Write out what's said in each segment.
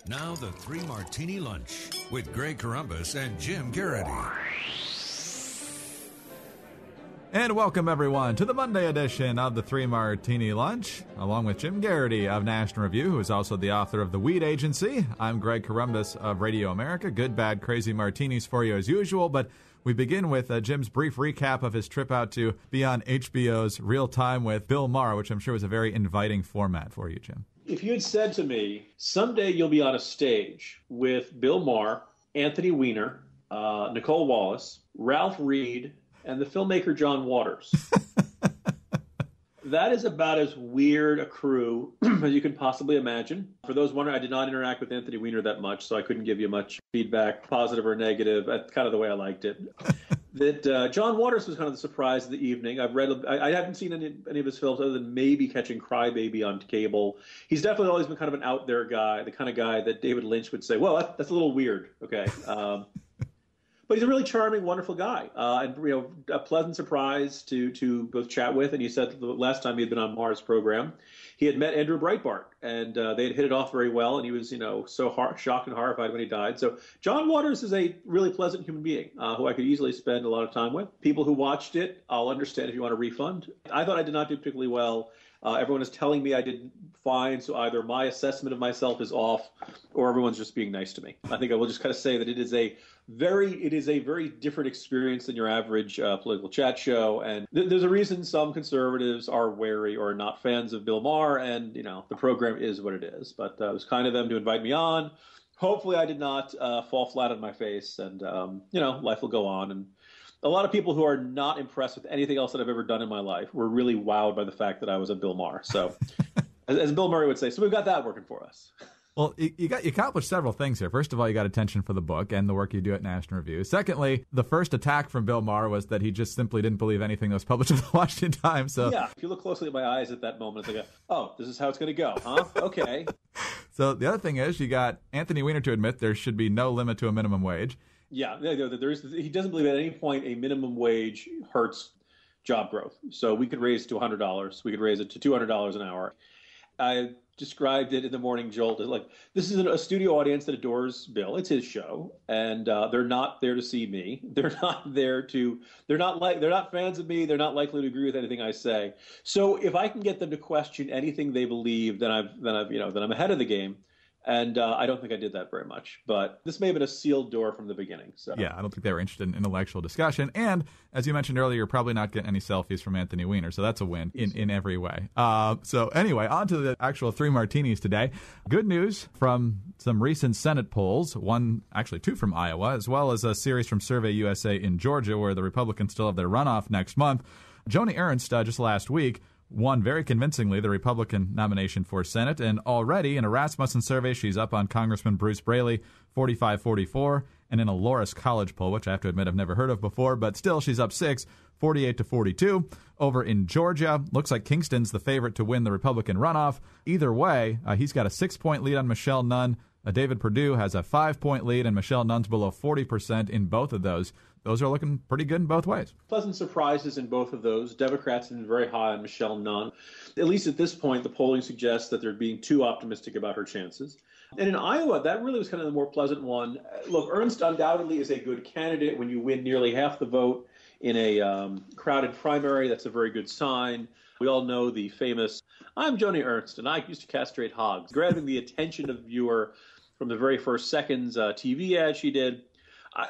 Now the Three Martini Lunch with Greg Corombos and Jim Garrity. And welcome, everyone, to the Monday edition of the Three Martini Lunch, along with Jim Garrity of National Review, who is also the author of The Weed Agency. I'm Greg Corombos of Radio America. Good, bad, crazy martinis for you as usual, but we begin with Jim's brief recap of his trip out to be on HBO's Real Time with Bill Maher, which I'm sure was a very inviting format for you, Jim. If you had said to me, someday you'll be on a stage with Bill Maher, Anthony Weiner, Nicole Wallace, Ralph Reed, and the filmmaker John Waters. That is about as weird a crew as you can possibly imagine. For those wondering, I did not interact with Anthony Weiner that much, so I couldn't give you much feedback, positive or negative. That's kind of the way I liked it. That John Waters was kind of the surprise of the evening. I haven't seen any of his films other than maybe catching Crybaby on cable. He's definitely always been kind of an out there guy, the kind of guy that David Lynch would say, well, that's a little weird, okay? But he's a really charming, wonderful guy, and a pleasant surprise to both chat with. And he said the last time he had been on Maher's program, he had met Andrew Breitbart, and they had hit it off very well. And he was, so shocked and horrified when he died. So John Waters is a really pleasant human being who I could easily spend a lot of time with. People who watched it, I'll understand if you want a refund. I thought I did not do particularly well. Everyone is telling me I did fine, so either my assessment of myself is off, or everyone's just being nice to me. I think I will just kind of say that it is a very different experience than your average political chat show, and there's a reason some conservatives are wary or not fans of Bill Maher, and the program is what it is. But it was kind of them to invite me on. Hopefully, I did not fall flat on my face, and life will go on. And a lot of people who are not impressed with anything else that I've ever done in my life were really wowed by the fact that I was a Bill Maher. So, as Bill Murray would say, so we've got that working for us. Well, you accomplished several things here. First of all, you got attention for the book and the work you do at National Review. Secondly, the first attack from Bill Maher was that he just simply didn't believe anything that was published in the Washington Times. So yeah, if you look closely at my eyes at that moment, it's like, oh, this is how it's going to go, huh? Okay. So the other thing is you got Anthony Weiner to admit there should be no limit to a minimum wage. Yeah, he doesn't believe at any point a minimum wage hurts job growth. So we could raise it to $100. We could raise it to $200 an hour. I described it in the Morning Jolt as like, this is a studio audience that adores Bill. It's his show, and they're not there to see me. They're not fans of me. They're not likely to agree with anything I say. So if I can get them to question anything they believe, then I'm ahead of the game. And I don't think I did that very much. But this may have been a sealed door from the beginning. So yeah, I don't think they were interested in intellectual discussion. And as you mentioned earlier, you're probably not getting any selfies from Anthony Weiner. So that's a win in every way. So anyway, on to the actual Three Martinis today. Good news from some recent Senate polls, two from Iowa, as well as a series from Survey USA in Georgia, where the Republicans still have their runoff next month. Joni Ernst, just last week, won very convincingly the Republican nomination for Senate, and already in a Rasmussen survey, she's up on Congressman Bruce Braley, 45-44, and in a Loras College poll, which I have to admit I've never heard of before, but still she's up 6, 48-42. Over in Georgia, looks like Kingston's the favorite to win the Republican runoff. Either way, he's got a 6-point lead on Michelle Nunn. David Perdue has a 5-point lead, and Michelle Nunn's below 40% in both of those. Those are looking pretty good in both ways. Pleasant surprises in both of those. Democrats have been very high on Michelle Nunn. At least at this point, the polling suggests that they're being too optimistic about her chances. And in Iowa, that really was kind of the more pleasant one. Look, Ernst undoubtedly is a good candidate. When you win nearly half the vote in a crowded primary, that's a very good sign. We all know the famous, I'm Joni Ernst, and I used to castrate hogs, grabbing the attention of the viewer from the very first seconds TV ad she did.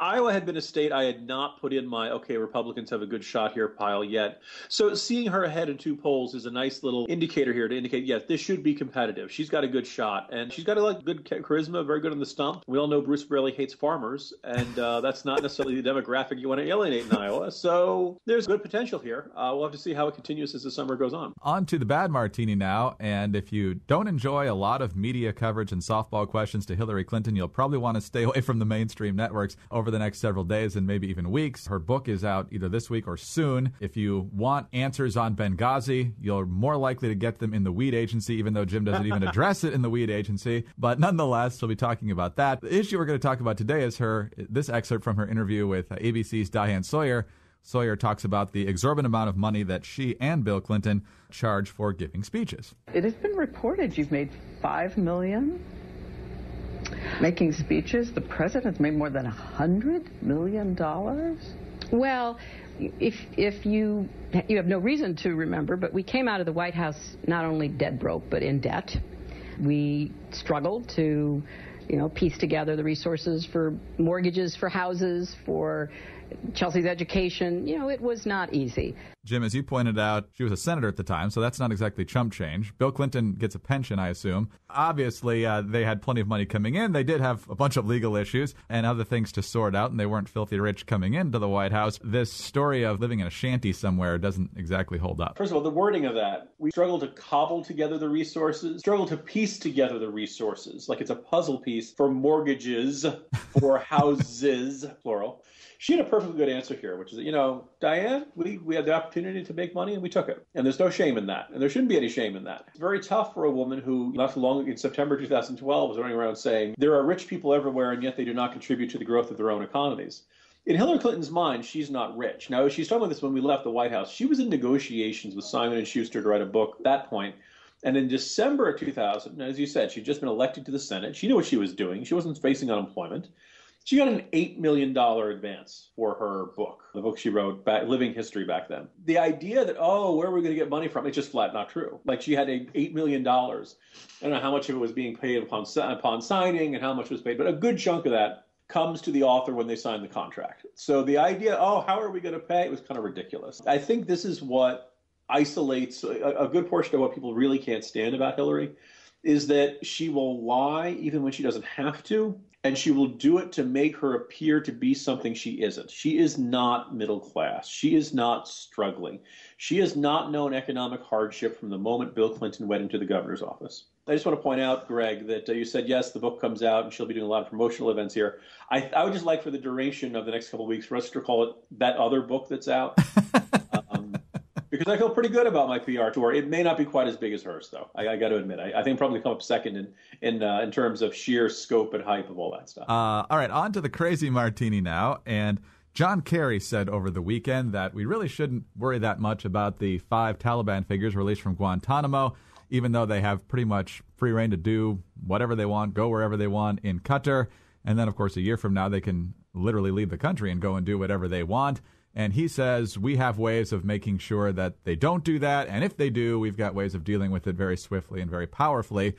Iowa had been a state I had not put in my, Republicans have a good shot here pile yet. So seeing her ahead in 2 polls is a nice little indicator here to indicate, yes, this should be competitive. She's got a good shot, and she's got a good charisma, very good on the stump. We all know Bruce Braley hates farmers, and that's not necessarily the demographic you want to alienate in Iowa. So there's good potential here. We'll have to see how it continues as the summer goes on. On to the bad martini now, and if you don't enjoy a lot of media coverage and softball questions to Hillary Clinton, you'll probably want to stay away from the mainstream networks over the next several days and maybe even weeks. Her book is out either this week or soon. If you want answers on Benghazi, you're more likely to get them in the Weed Agency, even though Jim doesn't even address it in the Weed Agency. But nonetheless, we'll be talking about that. The issue we're going to talk about today is this excerpt from her interview with ABC's Diane Sawyer. Sawyer talks about the exorbitant amount of money that she and Bill Clinton charge for giving speeches. It has been reported you've made $5 million Making speeches? The president's made more than $100 million? Well, if you have no reason to remember, but we came out of the White House not only dead broke, but in debt. We struggled to, piece together the resources for mortgages for houses, for Chelsea's education. It was not easy. Jim, as you pointed out, she was a senator at the time, so that's not exactly chump change. Bill Clinton gets a pension, I assume. Obviously, they had plenty of money coming in. They did have a bunch of legal issues and other things to sort out, and they weren't filthy rich coming into the White House. This story of living in a shanty somewhere doesn't exactly hold up. First of all, the wording of that, we struggle to cobble together the resources, struggle to piece together the resources, like it's a puzzle piece for mortgages, for houses, plural. She had a perfectly good answer here, which is, Diane, we had the opportunity to make money and we took it. And there's no shame in that. And there shouldn't be any shame in that. It's very tough for a woman who, not so long in September 2012, was running around saying, there are rich people everywhere and yet they do not contribute to the growth of their own economies. In Hillary Clinton's mind, she's not rich. Now, she's talking about this when we left the White House. She was in negotiations with Simon & Schuster to write a book at that point. And in December of 2000, as you said, she'd just been elected to the Senate. She knew what she was doing. She wasn't facing unemployment. She got an $8 million advance for her book, the book she wrote, Living History back then. The idea that, where are we going to get money from? It's just flat not true. Like she had $8 million. I don't know how much of it was being paid upon signing and how much was paid, but a good chunk of that comes to the author when they sign the contract. So the idea, how are we going to pay? It was kind of ridiculous. I think this is what isolates a good portion of what people really can't stand about Hillary, is that she will lie even when she doesn't have to. And she will do it to make her appear to be something she isn't. She is not middle class. She is not struggling. She has not known economic hardship from the moment Bill Clinton went into the governor's office. I just want to point out, Greg, that you said, yes, the book comes out and she'll be doing a lot of promotional events here. I would just like for the duration of the next couple of weeks for us to call it that other book that's out. Because I feel pretty good about my PR tour. It may not be quite as big as hers, though. I got to admit. I think probably come up second in terms of sheer scope and hype of all that stuff. All right, on to the crazy martini now. And John Kerry said over the weekend that we really shouldn't worry that much about the 5 Taliban figures released from Guantanamo, even though they have pretty much free reign to do whatever they want, go wherever they want in Qatar. And then, of course, a year from now, they can literally leave the country and go and do whatever they want. And he says we have ways of making sure that they don't do that. And if they do, we've got ways of dealing with it very swiftly and very powerfully.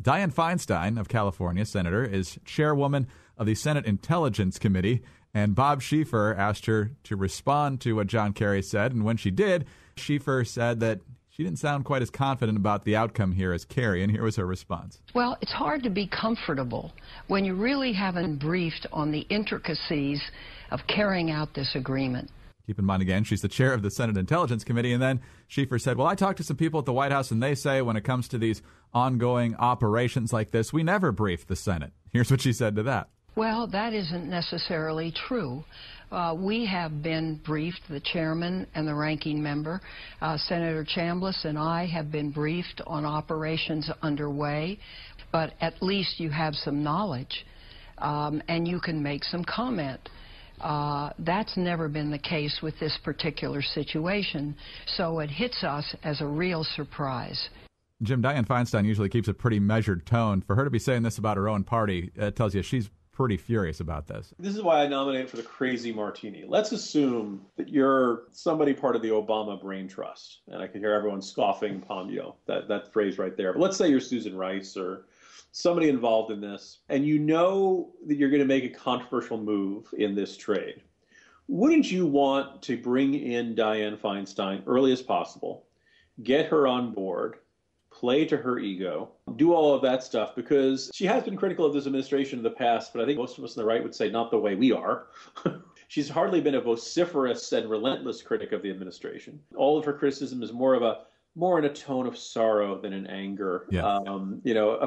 Dianne Feinstein of California, senator, is chairwoman of the Senate Intelligence Committee. And Bob Schieffer asked her to respond to what John Kerry said. And when she did, Schieffer said that she didn't sound quite as confident about the outcome here as Kerry. And here was her response. Well, it's hard to be comfortable when you really haven't briefed on the intricacies of carrying out this agreement. Keep in mind, again, she's the chair of the Senate Intelligence Committee. And then Schieffer said, well, I talked to some people at the White House, and they say when it comes to these ongoing operations like this, we never brief the Senate. Here's what she said to that. Well, that isn't necessarily true. We have been briefed, the chairman and the ranking member. Senator Chambliss and I have been briefed on operations underway. But at least you have some knowledge, and you can make some comment. That's never been the case with this particular situation, so it hits us as a real surprise. Jim, Dianne Feinstein usually keeps a pretty measured tone. For her to be saying this about her own party, it tells you she's pretty furious about this. This is why I nominated for the crazy martini. Let's assume that you're somebody part of the Obama brain trust, and I can hear everyone scoffing upon that phrase right there. But let's say you're Susan Rice or somebody involved in this, and you know that you're going to make a controversial move in this trade. Wouldn't you want to bring in Dianne Feinstein early as possible, get her on board, play to her ego, do all of that stuff? Because she has been critical of this administration in the past, but I think most of us on the right would say not the way we are. She's hardly been a vociferous and relentless critic of the administration. All of her criticism is more in a tone of sorrow than in anger. Yeah. An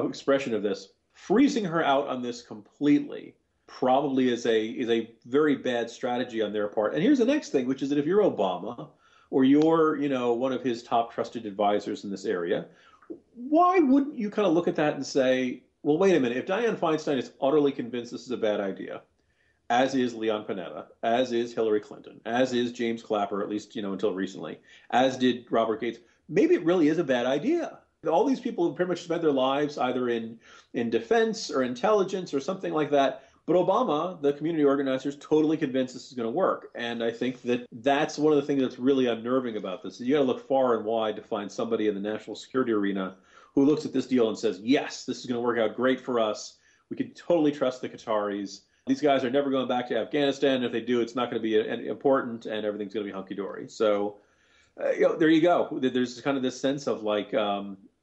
expression of this. Freezing her out on this completely probably is a very bad strategy on their part. And here's the next thing, which is that if you're Obama or you're, one of his top trusted advisors in this area, why wouldn't you kind of look at that and say, well, wait a minute, if Dianne Feinstein is utterly convinced this is a bad idea, as is Leon Panetta, as is Hillary Clinton, as is James Clapper, at least, until recently, as did Robert Gates, maybe it really is a bad idea. All these people have pretty much spent their lives either in defense or intelligence or something like that. But Obama, the community organizers, totally convinced this is going to work. And I think that that's one of the things that's really unnerving about this. You got to look far and wide to find somebody in the national security arena who looks at this deal and says, yes, this is going to work out great for us. We can totally trust the Qataris. These guys are never going back to Afghanistan. If they do, it's not going to be important, and everything's going to be hunky-dory. So there you go. There's kind of this sense of like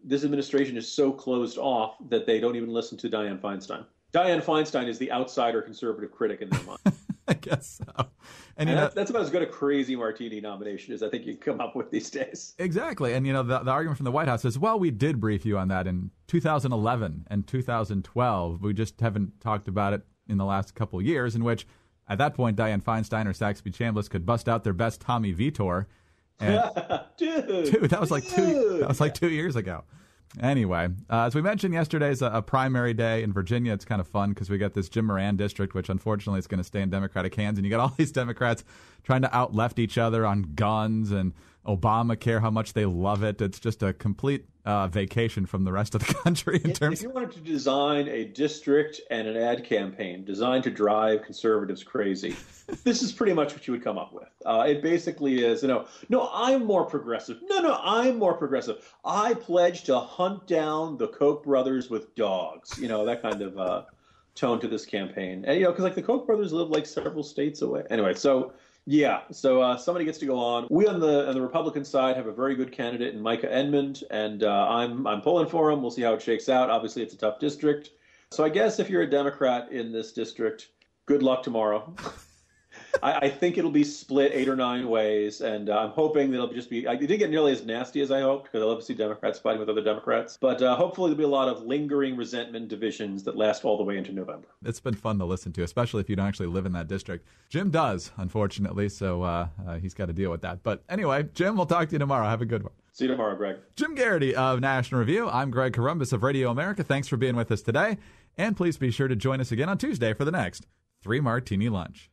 this administration is so closed off that they don't even listen to Dianne Feinstein. Dianne Feinstein is the outsider conservative critic in their mind. I guess so. And that's about as good a crazy Martini nomination as I think you can come up with these days. Exactly. And, the argument from the White House is, well, we did brief you on that in 2011 and 2012. We just haven't talked about it in the last couple of years, in which at that point Dianne Feinstein or Saxby Chambliss could bust out their best Tommy Vitor. And, dude, that was like 2 years ago. Anyway, as we mentioned, yesterday's a primary day in Virginia. It's kind of fun because we got this Jim Moran district, which unfortunately is going to stay in Democratic hands. And you got all these Democrats trying to out-left each other on guns and Obamacare, how much they love it. It's just a complete vacation from the rest of the country in terms. If you wanted to design a district and an ad campaign designed to drive conservatives crazy, this is pretty much what you would come up with. It basically is, no, I'm more progressive. No, I'm more progressive. I pledge to hunt down the Koch brothers with dogs. That kind of tone to this campaign. And, because like the Koch brothers live like several states away. Anyway, so somebody gets to go on. We on the Republican side have a very good candidate in Micah Edmond, and I'm pulling for him. We'll see how it shakes out. Obviously, it's a tough district. So I guess if you're a Democrat in this district, good luck tomorrow. I think it'll be split 8 or 9 ways, and I'm hoping that it'll just be. It didn't get nearly as nasty as I hoped, because I love to see Democrats fighting with other Democrats. But hopefully there'll be a lot of lingering resentment divisions that last all the way into November. It's been fun to listen to, especially if you don't actually live in that district. Jim does, unfortunately, so he's got to deal with that. But anyway, Jim, we'll talk to you tomorrow. Have a good one. See you tomorrow, Greg. Jim Garrity of National Review. I'm Greg Corombos of Radio America. Thanks for being with us today. And please be sure to join us again on Tuesday for the next 3 Martini Lunch.